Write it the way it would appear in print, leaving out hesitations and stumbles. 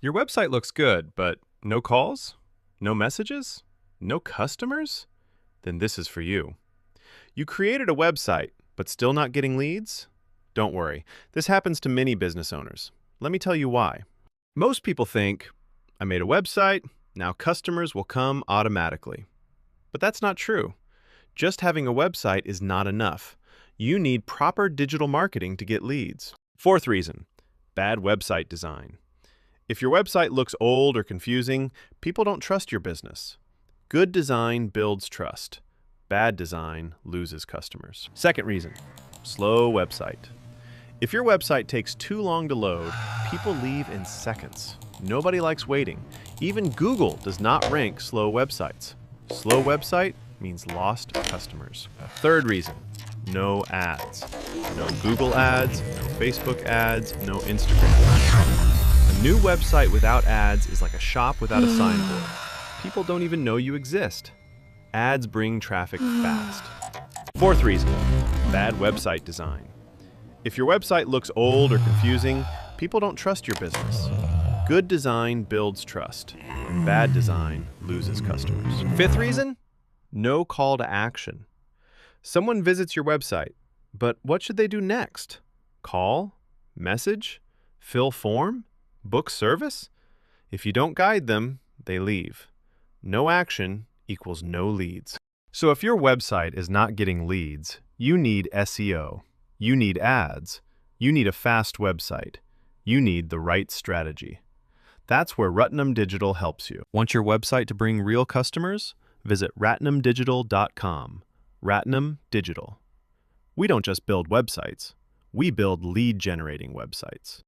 Your website looks good, but no calls? No messages? No customers? Then this is for you. You created a website, but still not getting leads? Don't worry, this happens to many business owners. Let me tell you why. Most people think, I made a website, now customers will come automatically. But that's not true. Just having a website is not enough. You need proper digital marketing to get leads. Fourth reason, bad website design. If your website looks old or confusing, people don't trust your business. Good design builds trust. Bad design loses customers. Second reason, slow website. If your website takes too long to load, people leave in seconds. Nobody likes waiting. Even Google does not rank slow websites. Slow website means lost customers. Third reason, no ads. No Google ads, no Facebook ads, no Instagram ads. A new website without ads is like a shop without a signboard. People don't even know you exist. Ads bring traffic fast. Fourth reason, bad website design. If your website looks old or confusing, people don't trust your business. Good design builds trust. Bad design loses customers. Fifth reason, no call to action. Someone visits your website, but what should they do next? Call? Message? Fill form? Book service? If you don't guide them, they leave. No action equals no leads. So if your website is not getting leads, you need SEO. You need ads. You need a fast website. You need the right strategy. That's where Ratnam Digital helps you. Want your website to bring real customers? Visit ratnamdigital.com. Ratnam Digital. We don't just build websites. We build lead-generating websites.